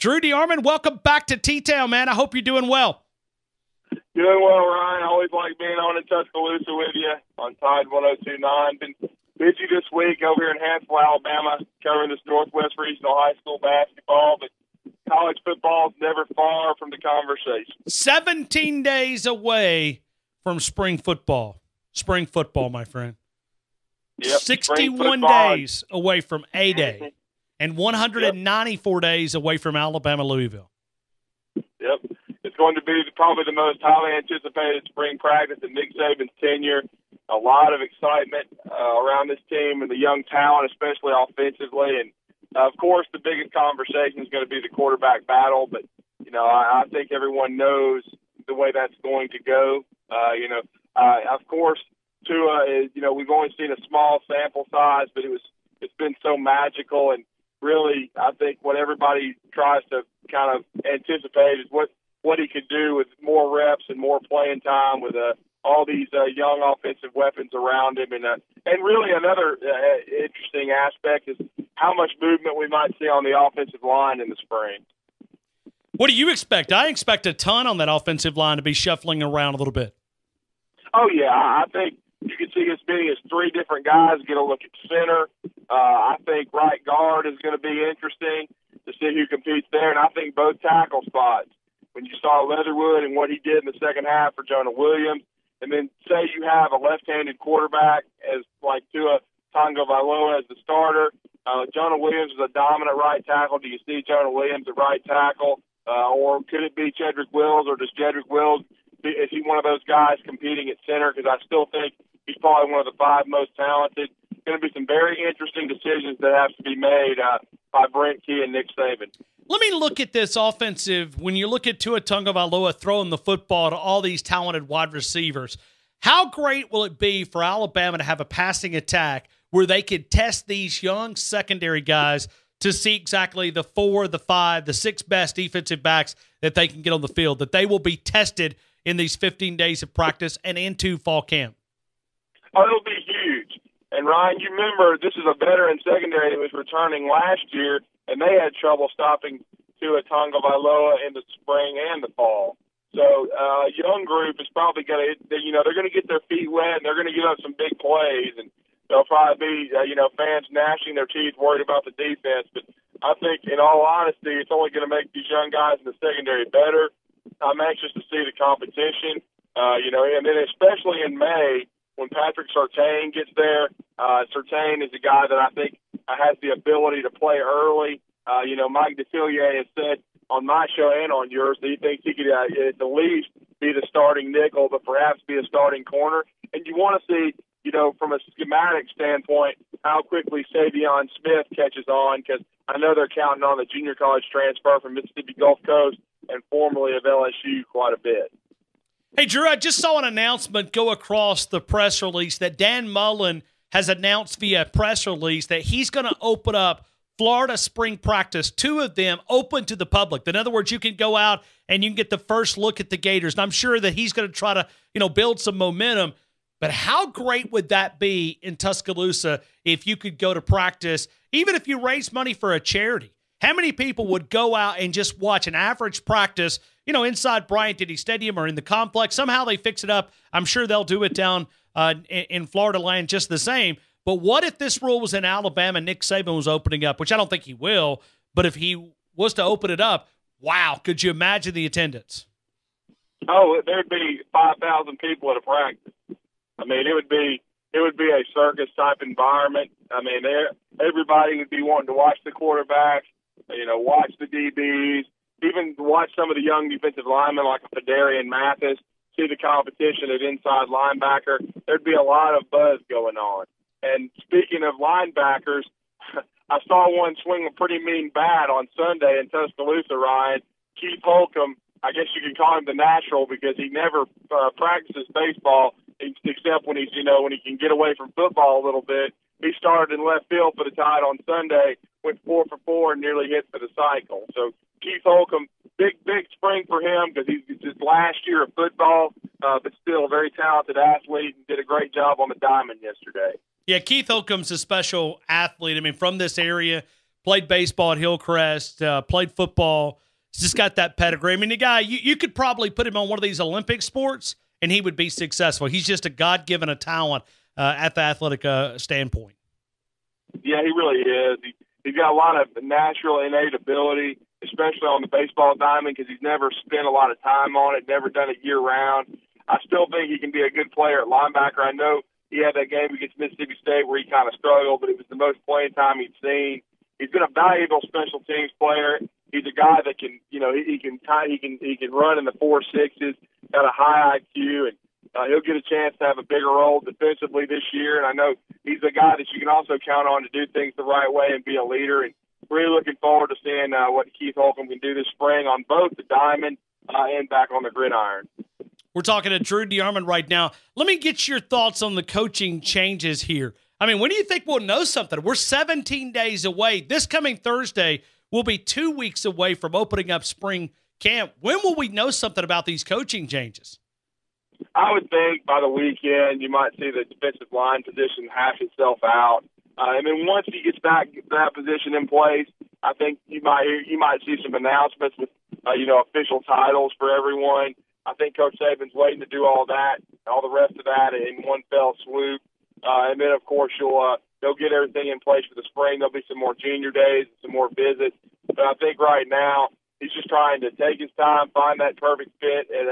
Drew DeArmond, welcome back to T-Town, man. I hope you're doing well. Doing well, Ryan. I always like being on in Tuscaloosa with you on Tide 102.9. Been busy this week over here in Hansville, Alabama, covering this Northwest Regional High School basketball, but college football is never far from the conversation. 17 days away from spring football. Spring football, my friend. Yep, 61 days away from A-Day and 194 days away from Alabama-Louisville. Yep. It's going to be probably the most highly anticipated spring practice in Nick Saban's tenure. A lot of excitement around this team and the young talent, especially offensively. And, of course, the biggest conversation is going to be the quarterback battle. But, I think everyone knows the way that's going to go. Of course, Tua is, we've only seen a small sample size, but it's been so magical. And really, I think what everybody tries to kind of anticipate is what he could do with more reps and more playing time with all these young offensive weapons around him. And really another interesting aspect is how much movement we might see on the offensive line in the spring. What do you expect? I expect a ton on that offensive line to be shuffling around a little bit. Oh, yeah. I think you can see as many as three different guys get a look at center. I think right guard is going to be interesting to see who competes there. And I think both tackle spots. When you saw Leatherwood and what he did in the second half for Jonah Williams, and then say you have a left-handed quarterback as like Tua Tagovailoa as the starter. Jonah Williams is a dominant right tackle. Do you see Jonah Williams at right tackle? Or could it be Jedrick Wills, or does Jedrick Wills, is he one of those guys competing at center? Because I still think he's probably one of the five most talented. Going to be some very interesting decisions that have to be made by Brent Key and Nick Saban. Let me look at this offensive. When you look at Tua Tagovailoa throwing the football to all these talented wide receivers, how great will it be for Alabama to have a passing attack where they could test these young secondary guys to see exactly the 4, the 5, the 6 best defensive backs that they can get on the field, that they will be tested in these 15 days of practice and into fall camp? Oh, it'll be huge. And, Ryan, you remember this is a veteran secondary that was returning last year, and they had trouble stopping Tua Tagovailoa in the spring and the fall. So a young group is probably going to, they're going to get their feet wet, and they're going to give up some big plays, and there'll probably be, fans gnashing their teeth worried about the defense. But I think, in all honesty, it's only going to make these young guys in the secondary better. I'm anxious to see the competition, and then especially in May, when Patrick Surtain gets there. Surtain is a guy that I think has the ability to play early. Mike DeFillier has said on my show and on yours that he thinks he could at the least be the starting nickel, but perhaps be a starting corner. And you want to see, from a schematic standpoint, how quickly Savion Smith catches on, because I know they're counting on the junior college transfer from Mississippi Gulf Coast and formerly of LSU quite a bit. Hey, Drew, I just saw an announcement go across the press release that Dan Mullen has announced via press release that he's going to open up Florida spring practice, 2 of them open to the public. In other words, you can go out and you can get the first look at the Gators. And I'm sure that he's going to try to, build some momentum. But how great would that be in Tuscaloosa if you could go to practice, even if you raise money for a charity? How many people would go out and just watch an average practice, inside Bryant-Denny Stadium or in the complex? Somehow they fix it up. I'm sure they'll do it down in Florida land just the same. But what if this rule was in Alabama and Nick Saban was opening up, which I don't think he will, but if he was to open it up, wow, could you imagine the attendance? Oh, there'd be 5,000 people at a practice. I mean, it would be a circus-type environment. I mean, everybody would be wanting to watch the quarterbacks, watch the DBs, even watch some of the young defensive linemen like Fedarian Mathis, see the competition at inside linebacker. There'd be a lot of buzz going on. And speaking of linebackers, I saw one swing a pretty mean bat on Sunday in Tuscaloosa, Ryan. Keith Holcomb, I guess you could call him the natural because he never practices baseball except when when he can get away from football a little bit. He started in left field for the Tide on Sunday, went 4 for 4 and nearly hit for the cycle. So Keith Holcomb, big spring for him because he's his last year of football, but still a very talented athlete and did a great job on the diamond yesterday. Yeah, Keith Holcomb's a special athlete. I mean, from this area, played baseball at Hillcrest, played football. He's just got that pedigree. I mean, the guy, you could probably put him on one of these Olympic sports, and he would be successful. He's just a God-given a talent at the athletic standpoint. Yeah, he really is. He's got a lot of natural, innate ability, especially on the baseball diamond, because he's never spent a lot of time on it, never done it year-round. I still think he can be a good player at linebacker. I know he had that game against Mississippi State where he kind of struggled, but it was the most playing time he'd seen. He's been a valuable special teams player. He's a guy that can, he can run in the 4.6s, got a high IQ, and he'll get a chance to have a bigger role defensively this year. And I know he's a guy that you can also count on to do things the right way and be a leader. And really looking forward to seeing what Keith Holcomb can do this spring on both the diamond and back on the gridiron. We're talking to Drew DeArmond right now. Let me get your thoughts on the coaching changes here. I mean, when do you think we'll know something? We're 17 days away. This coming Thursday, we'll be 2 weeks away from opening up spring camp. When will we know something about these coaching changes? I would think by the weekend you might see the defensive line position hash itself out. And then once he gets that position in place, I think you might see some announcements with official titles for everyone. I think Coach Saban's waiting to do all that, all the rest of that in one fell swoop. And then, of course, they'll get everything in place for the spring. There'll be some more junior days, some more visits. But I think right now he's just trying to take his time, find that perfect fit at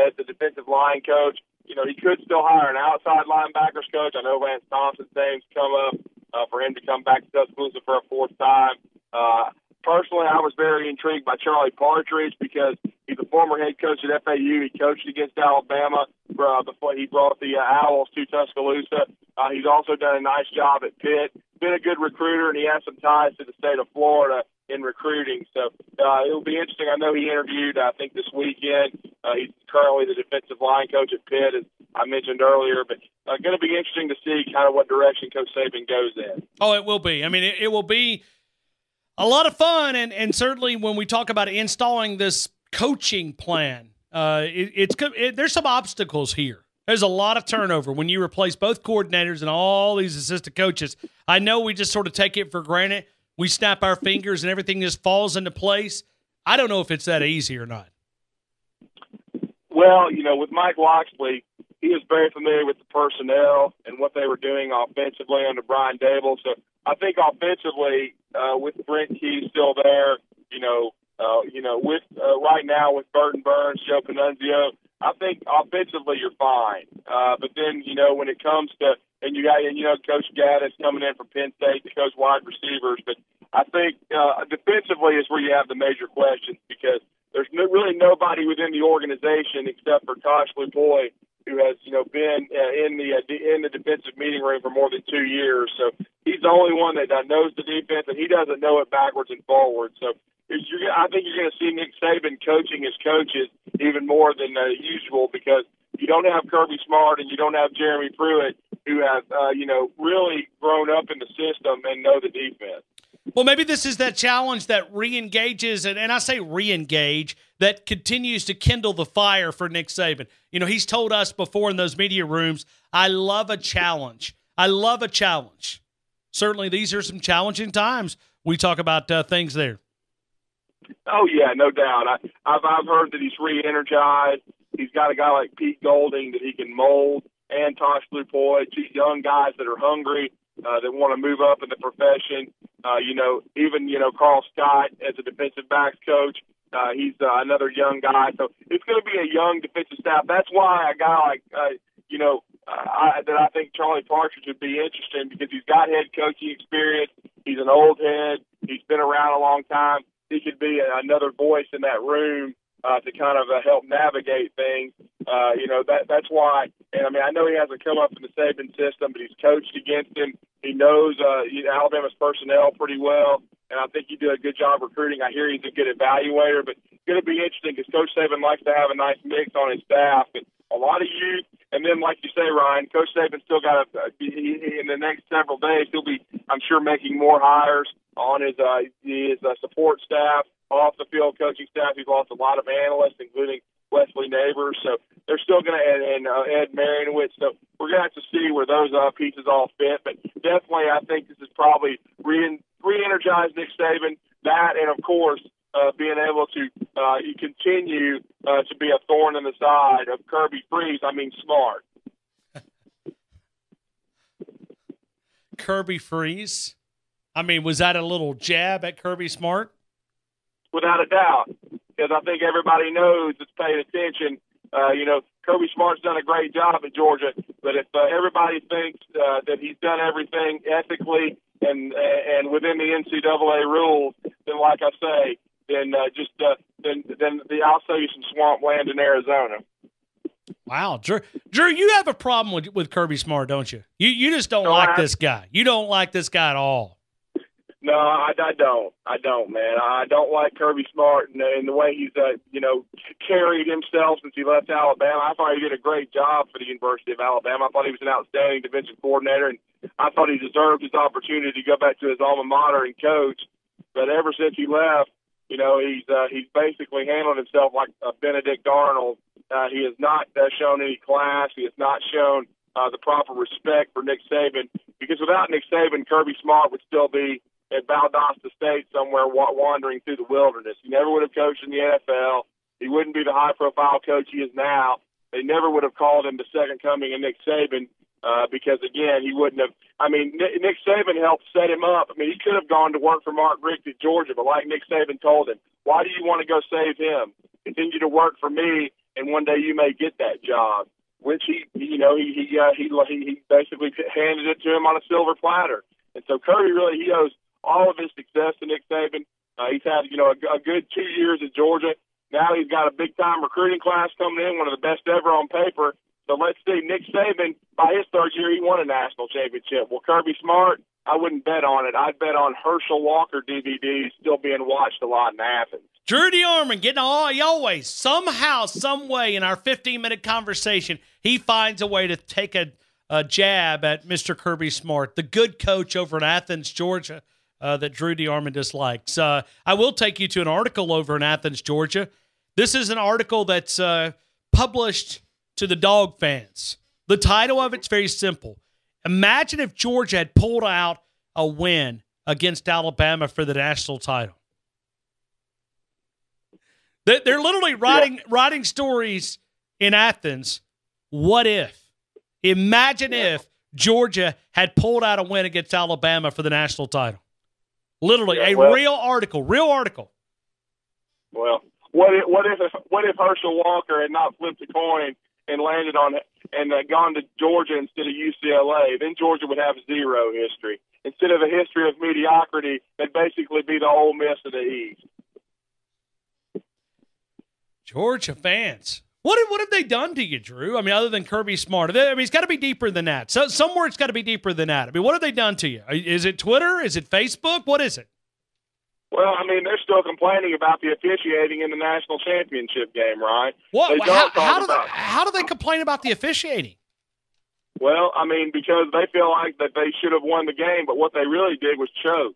at the defensive line coach. He could still hire an outside linebackers coach. I know Lance Thompson's name's come up for him to come back to Tuscaloosa for a fourth time. Personally, I was very intrigued by Charlie Partridge because he's a former head coach at FAU. He coached against Alabama before he brought the Owls to Tuscaloosa. He's also done a nice job at Pitt. Been a good recruiter, and he has some ties to the state of Florida in recruiting. So it'll be interesting. I know he interviewed, I think, this weekend. He's currently the defensive line coach at Pitt, as I mentioned earlier. But going to be interesting to see kind of what direction Coach Saban goes in. Oh, it will be. I mean, it will be a lot of fun, and certainly when we talk about installing this coaching plan, there's some obstacles here. There's a lot of turnover when you replace both coordinators and all these assistant coaches. I know we just sort of take it for granted. We snap our fingers and everything just falls into place. I don't know if it's that easy or not. Well, with Mike Loxley, he was very familiar with the personnel and what they were doing offensively under Brian Dable. So I think offensively, with Brent Key still there, with right now with Burton Burns, Joe Panunzio, I think offensively you're fine. But then, when it comes to, and you got, Coach Gaddis coming in from Penn State to coach wide receivers. But I think defensively is where you have the major questions because there's really nobody within the organization except for Tosh Lupoy, who has, been in the defensive meeting room for more than 2 years. So he's the only one that knows the defense, and he doesn't know it backwards and forwards. So I think you're going to see Nick Saban coaching his coaches even more than usual because you don't have Kirby Smart and you don't have Jeremy Pruitt who have, really grown up in the system and know the defense. Well, maybe this is that challenge that re-engages, and I say re-engage, that continues to kindle the fire for Nick Saban. He's told us before in those media rooms, I love a challenge. I love a challenge. Certainly these are some challenging times. We talk about things there. Oh, yeah, no doubt. I've heard that he's re-energized. He's got a guy like Pete Golding that he can mold and Tosh Lupoy, two young guys that are hungry, that want to move up in the profession. Even Carl Scott as a defensive backs coach, he's another young guy. So it's going to be a young defensive staff. That's why a guy like, that I think Charlie Partridge would be interesting because he's got head coaching experience. He's an old head. He's been around a long time. He could be another voice in that room to kind of help navigate things. That's why. And I know he hasn't come up in the Saban system, but he's coached against him. He knows Alabama's personnel pretty well, and I think he did a good job recruiting. I hear he's a good evaluator, but it's going to be interesting because Coach Saban likes to have a nice mix on his staff, and a lot of youth. And then, like you say, Ryan, Coach Saban still got in the next several days, he'll be, I'm sure, making more hires on his support staff, off the field coaching staff. He's lost a lot of analysts, including Wesley Neighbors. So they're still going to, and Ed Marianowitz. So we're going to have to see where those pieces all fit. But definitely, I think this is probably re-energize Nick Saban. That, and of course, being able to continue to be a thorn in the side of Kirby Smart. Kirby Freeze. I mean, was that a little jab at Kirby Smart? Without a doubt, because I think everybody knows that's paying attention. Kirby Smart's done a great job at Georgia, but if everybody thinks that he's done everything ethically and within the NCAA rules, then like I say, then I'll sell you some swampland in Arizona. Wow, Drew, you have a problem with Kirby Smart, don't you? You just don't like this guy. You don't like this guy at all. No, I don't, man. I don't like Kirby Smart and the way he's, carried himself since he left Alabama. I thought he did a great job for the University of Alabama. I thought he was an outstanding defensive coordinator, and I thought he deserved his opportunity to go back to his alma mater and coach. But ever since he left, he's basically handled himself like Benedict Arnold. He has not shown any class. He has not shown the proper respect for Nick Saban, because without Nick Saban, Kirby Smart would still be at Valdosta State somewhere wandering through the wilderness. He never would have coached in the NFL. He wouldn't be the high-profile coach he is now. They never would have called him the second coming of Nick Saban because, again, he wouldn't have – Nick Saban helped set him up. He could have gone to work for Mark Richt at Georgia, but like Nick Saban told him, why do you want to go save him? Continue to work for me, and one day you may get that job, which he basically handed it to him on a silver platter. And so Kirby really, he owes all of his success to Nick Saban. He's had, a good 2 years at Georgia. Now he's got a big-time recruiting class coming in, one of the best ever on paper. So let's see, Nick Saban, by his third year, he won a national championship. Well, Kirby Smart, I wouldn't bet on it. I'd bet on Herschel Walker DVDs still being watched a lot in Athens. Drew DeArmond getting always, somehow, some way in our 15-minute conversation, he finds a way to take a jab at Mr. Kirby Smart, the good coach over in Athens, Georgia, that Drew DeArmond dislikes. I will take you to an article over in Athens, Georgia. This is an article that's published to the dog fans. The title of it's very simple. Imagine if Georgia had pulled out a win against Alabama for the national title. They're literally writing stories in Athens. What if? Imagine if Georgia had pulled out a win against Alabama for the national title. Literally, real article. Well, what if Herschel Walker had not flipped a coin and landed on and gone to Georgia instead of UCLA? Then Georgia would have zero history. Instead of a history of mediocrity, they'd basically be the Ole Miss of the East. Georgia fans. What have they done to you, Drew? Other than Kirby Smart. It's got to be deeper than that. So somewhere it's got to be deeper than that. What have they done to you? Is it Twitter? Is it Facebook? What is it? Well, they're still complaining about the officiating in the national championship game, right? What? How do they complain about the officiating? Well, because they feel like that they should have won the game, but what they really did was choke.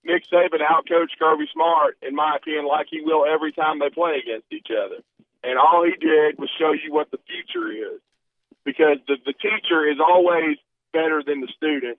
Nick Saban outcoached Kirby Smart, in my opinion, like he will every time they play against each other. And all he did was show you what the future is, because the teacher is always better than the student.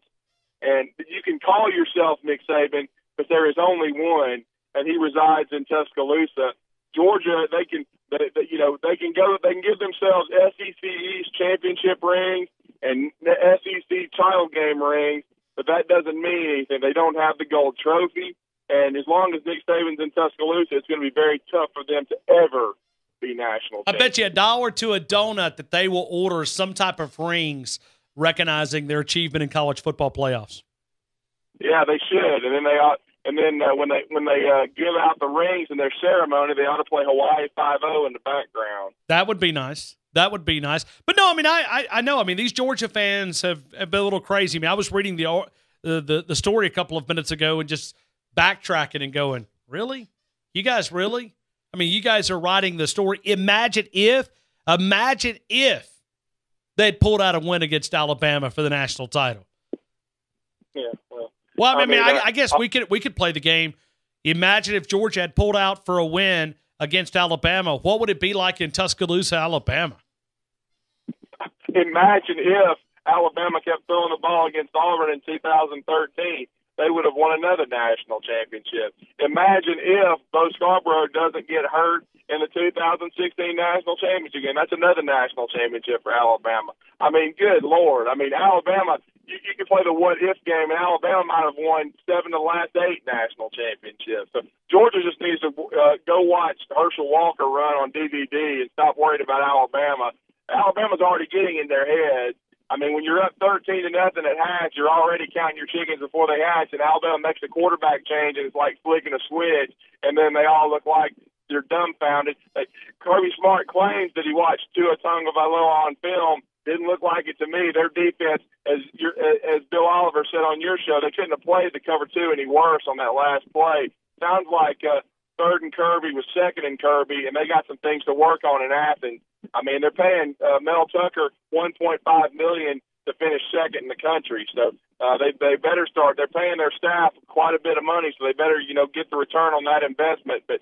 And you can call yourself Nick Saban, but there is only one, and he resides in Tuscaloosa. Georgia, they can give themselves SEC East championship rings and SEC title game rings, but that doesn't mean anything. They don't have the gold trophy, and as long as Nick Saban's in Tuscaloosa, it's going to be very tough for them to ever be national champions. I bet you $1 to a donut that they will order some type of rings recognizing their achievement in college football playoffs. Yeah, they should, and then they ought. And then when they give out the rings in their ceremony, they ought to play Hawaii 5-0 in the background. That would be nice. But no, I know. These Georgia fans have been a little crazy. I was reading the story a couple of minutes ago and just backtracking and going, really? You guys really? You guys are writing the story. Imagine if they'd pulled out a win against Alabama for the national title. Yeah. Well, I guess we could play the game. Imagine if Georgia had pulled out for a win against Alabama. What would it be like in Tuscaloosa, Alabama? Imagine if Alabama kept throwing the ball against Auburn in 2013. They would have won another national championship. Imagine if Bo Scarborough doesn't get hurt in the 2016 national championship game. That's another national championship for Alabama. I mean, good Lord. I mean, Alabama, you can play the what-if game, and Alabama might have won 7 of the last 8 national championships. So Georgia just needs to go watch Herschel Walker run on DVD and stop worrying about Alabama. Alabama's already getting in their heads. I mean, when you're up 13-0 at half, you're already counting your chickens before they hatch, and Alabama makes a quarterback change, and it's like flicking a switch, and then they all look like they're dumbfounded. Kirby Smart claims that he watched Tua Tagovailoa on film. Didn't look like it to me. Their defense, as Bill Oliver said on your show, they couldn't have played the cover 2 any worse on that last play. Sounds like third and Kirby was second and Kirby, and they got some things to work on in Athens. I mean, they're paying Mel Tucker $1.5 million to finish second in the country. So they better start. They're paying their staff quite a bit of money, so they better get the return on that investment. But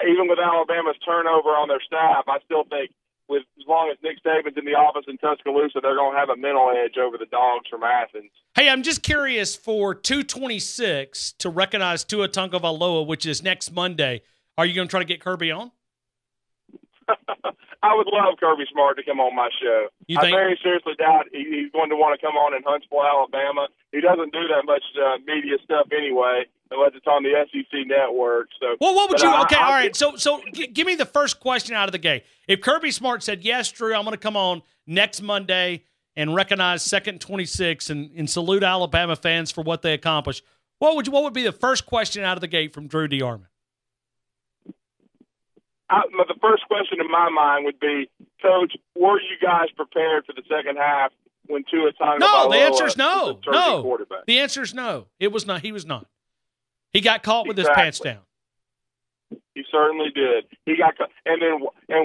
even with Alabama's turnover on their staff, I still think as long as Nick Saban's in the office in Tuscaloosa, they're going to have a mental edge over the dogs from Athens. Hey, I'm just curious, for 226 to recognize Tua Tagovailoa, which is next Monday, are you going to try to get Kirby on? I would love Kirby Smart to come on my show. I very seriously doubt he's going to want to come on in Huntsville, Alabama. He doesn't do that much media stuff anyway, unless it's on the SEC network. So, well, what would you? Okay, all right. So give me the first question out of the gate. If Kirby Smart said, "Yes, Drew, I'm going to come on next Monday and recognize second 26 and salute Alabama fans for what they accomplished," what would be the first question out of the gate from Drew DeArmond? The first question in my mind would be, Coach, were you guys prepared for the second half when Tua Tagovailoa No, the answer is no. No. Quarterback? The answer is no. It was not. He was not. He got caught with his pants down. He certainly did. He got caught. And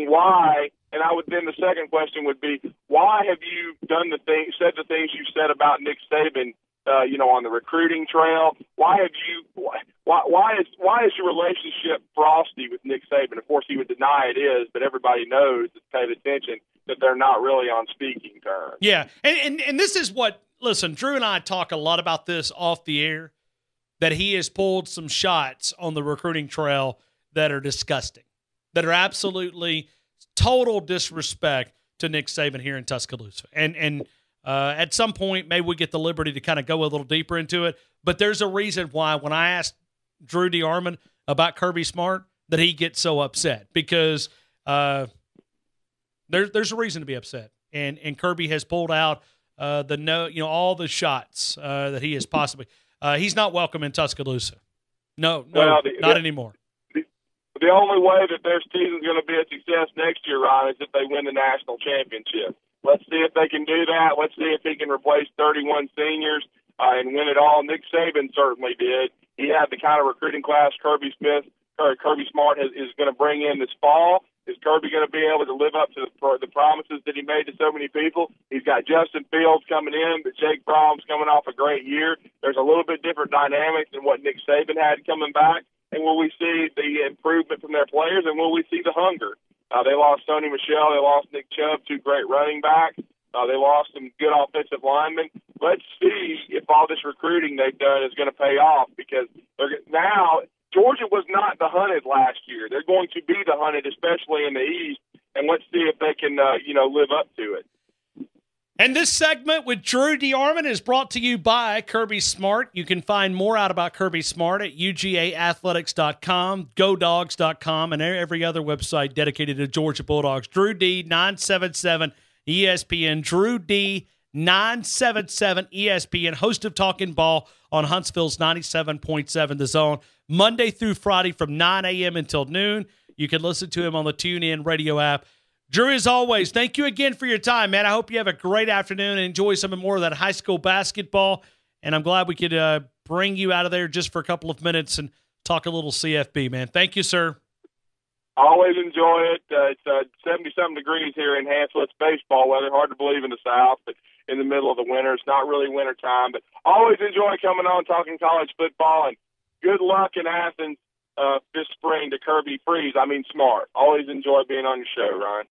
why? And then the second question would be, why have you said the things you said about Nick Saban? On the recruiting trail. Why is your relationship frosty with Nick Saban? Of course, he would deny it is, but everybody knows that's paid attention that they're not really on speaking terms. Yeah, and this is what. Listen, Drew and I talk a lot about this off the air. That he has pulled some shots on the recruiting trail that are disgusting, that are absolutely total disrespect to Nick Saban here in Tuscaloosa, and. At some point, maybe we get the liberty to kind of go a little deeper into it. But there's a reason why when I asked Drew DeArmond about Kirby Smart that he gets so upset, because there's a reason to be upset. And Kirby has pulled out all the shots that he has possibly. He's not welcome in Tuscaloosa. No, not anymore. The only way that their season's going to be a success next year, Ryan, is if they win the national championship. Let's see if they can do that. Let's see if he can replace 31 seniors and win it all. Nick Saban certainly did. He had the kind of recruiting class Kirby Smart is going to bring in this fall. Is Kirby going to be able to live up to the promises that he made to so many people? He's got Justin Fields coming in, but Jake Fromm's coming off a great year. There's a little bit different dynamics than what Nick Saban had coming back. And will we see the improvement from their players, and will we see the hunger? They lost Sony Michel. They lost Nick Chubb, 2 great running backs. They lost some good offensive linemen. Let's see if all this recruiting they've done is going to pay off, because now Georgia was not the hunted last year. They're going to be the hunted, especially in the East, and let's see if they can live up to it. And this segment with Drew DeArmond is brought to you by Kirby Smart. You can find more out about Kirby Smart at ugaathletics.com, godogs.com, and every other website dedicated to Georgia Bulldogs. Drew D, 977 ESPN. Drew D, 977 ESPN, host of Talkin Ball on Huntsville's 97.7 The Zone, Monday through Friday from 9 a.m. until noon. You can listen to him on the TuneIn radio app. Drew, as always, thank you again for your time, man. I hope you have a great afternoon and enjoy some more of that high school basketball. And I'm glad we could bring you out of there just for a couple of minutes and talk a little CFB, man. Thank you, sir. Always enjoy it. It's 70-something degrees here in Hansel. It's baseball weather. Hard to believe in the South, but in the middle of the winter. It's not really winter time. But always enjoy coming on, talking college football. And good luck in Athens this spring to Kirby Freeze. I mean Smart. Always enjoy being on your show, Ryan.